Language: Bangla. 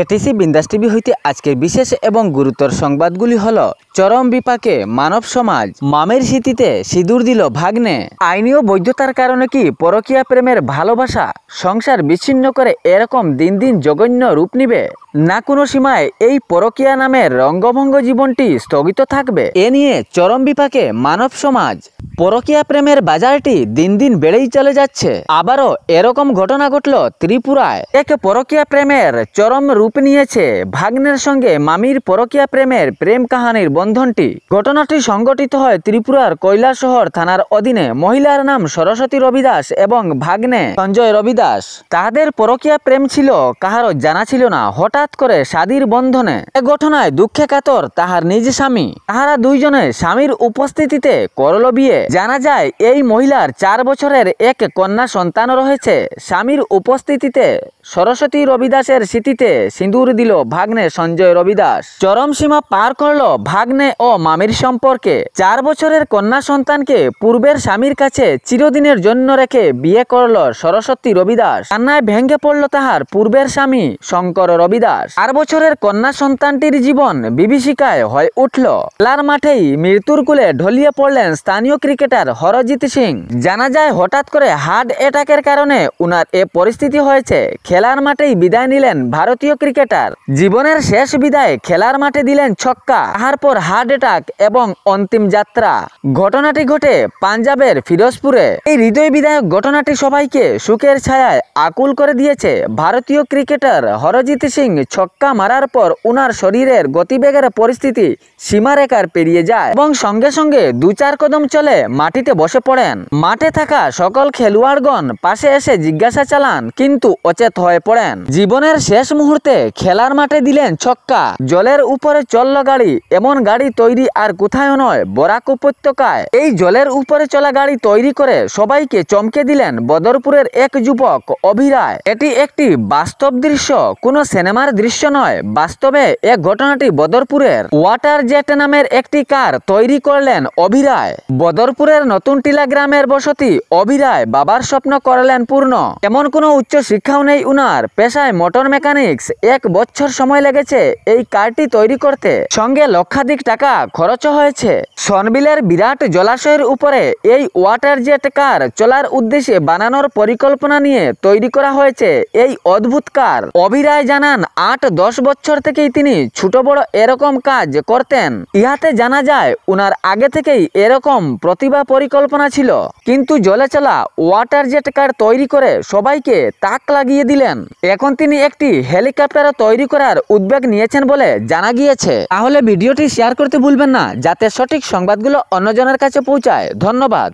এটিসি বিন্দাস টিভি হইতে আজকের বিশেষ এবং গুরুতর সংবাদগুলি হলো চরম বিপাকে মানব সমাজ, মামের স্মৃতিতে সিঁদুর দিল ভাগ্নে। আইনি ও বৈধতার কারণে কি পরকীয়া প্রেমের ভালোবাসা সংসার বিচ্ছিন্ন করে এরকম দিন দিন জঘন্য রূপ নিবে, না কোনো সীমায় এই পরকীয়া নামের রঙ্গভঙ্গ জীবনটি স্থগিত থাকবে? এ নিয়ে চরম বিপাকে মানব সমাজ। পরকীয়া প্রেমের বাজারটি দিন দিন বেড়েই চলে যাচ্ছে। আবারও এরকম ঘটনা ঘটল ত্রিপুরায়। এক পরকীয়া প্রেমের চরম রূপ নিয়েছে ভাগ্নের সঙ্গে মামির পরকীয়া প্রেমের প্রেম কাহানির বন্ধনটি। ঘটনাটি সংঘটিত হয় ত্রিপুরার কৈলাসহর থানার অধীনে। মহিলার নাম সরস্বতী রবিদাস এবং ভাগ্নে সঞ্জয় রবিদাস। তাদের পরকীয়া প্রেম ছিল কাহারও জানা ছিল না। হঠাৎ করে শাদীর বন্ধনে এ ঘটনায় দুঃখে কাতর তাহার নিজ স্বামী। তাহারা দুইজনে স্বামীর উপস্থিতিতে করল বিয়ে। জানা যায় এই মহিলার 4 বছরের এক কন্যা সন্তান রয়েছে। স্বামীর উপস্থিতিতে সরস্বতী রবিদাসের স্মৃতিতে সিঁদুর দিল ভাগ্নে সঞ্জয় রবিদাস। চরম সীমা পার করল ভাগ্নে ও মামির সম্পর্কে। 4 বছরের কন্যা সন্তানকে পূর্বের স্বামীর কাছে চিরদিনের জন্য রেখে বিয়ে করল সরস্বতী রবিদাস। কান্নায় ভেঙে পড়ল তাহার পূর্বের স্বামী শঙ্কর রবিদাস। 4 বছরের কন্যা সন্তানটির জীবন বিভীষিকায় হয়ে উঠল। খেলার মাঠেই মৃত্যুর কোলে ঢলিয়ে পড়লেন স্থানীয় ক্রিকেটার হরজিৎ সিং। জানা যায় হঠাৎ করে হার্ট অ্যাটাকের কারণে উনার এ পরিস্থিতি হয়েছে। খেলার মাঠেই বিদায় নিলেন ভারতীয় ক্রিকেটার। জীবনের শেষ বিদায় খেলার মাঠে দিলেন ছক্কা। তাহার পর হার্ট অ্যাটাক এবং অন্তিম যাত্রা। ঘটনাটি ঘটে পাঞ্জাবের ফিরোজপুরে। এই হৃদয় বিদায়ক ঘটনাটি সবাইকে সুখের ছায়ায় আকুল করে দিয়েছে। ভারতীয় ক্রিকেটার হরজিৎ সিং ছক্কা মারার পর উনার শরীরের গতিবেগের পরিস্থিতি সীমারেখার পেরিয়ে যায় এবং সঙ্গে সঙ্গে 2-4 কদম চলে মাটিতে বসে পড়েন। মাঠে থাকা সকল খেলোয়াড়গণ পাশে এসে জিজ্ঞাসা চালান, কিন্তু অচেত হয়ে পড়েন। জীবনের শেষ মুহূর্তে খেলার মাঠে দিলেন ছক্কা। জলের উপরে চলল গাড়ি। এমন গাড়ি তৈরি আর কোথাও নয়, বরাক উপত্যকায়। এই জলের উপরে চলা গাড়ি তৈরি করে সবাইকে চমকে দিলেন বদরপুরের এক যুবক অভিরায়। এটি একটি বাস্তব দৃশ্য, কোনো সিনেমার দৃশ্য নয়। বাস্তবে এক ঘটনাটি বদরপুরের। ওয়াটার জেট নামের একটি কার তৈরি করলেন অভিরায়। বদরপুরের নতুন টিলা গ্রামের বসতি অভিরায় বাবার স্বপ্ন করলেন পূর্ণ। এমন কোনো উচ্চ শিক্ষাও নেই উনার। পেশায় মোটর মেকানিক্স। 1 বছর সময় লেগেছে এই কারটি তৈরি করতে। সঙ্গে লক্ষাধিক টাকা খরচ হয়েছে। সনবিলের বিরাট জলাশয়ের উপরে এই ওয়াটার জেট কার চলার উদ্দেশ্যে বানানোর পরিকল্পনা নিয়ে তৈরি করা হয়েছে এই অদ্ভুত কার। অভিরায় জানান 8-10 বছর থেকেই তিনি ছোট বড় এরকম কাজ করতেন। ইহাতে জানা যায় উনার আগে থেকেই এরকম প্রতিভা পরিকল্পনা ছিল, কিন্তু জলে চলা ওয়াটার জেট কার তৈরি করে সবাইকে তাক লাগিয়ে দিলেন। এখন তিনি একটি হেলিকপ্টার তৈরি করার উদ্যোগ নিয়েছেন বলে জানা গিয়েছে। তাহলে ভিডিওটি শেয়ার করতে ভুলবেন না, যাতে সঠিক সংবাদগুলো অন্যজনের কাছে পৌঁছায়। ধন্যবাদ।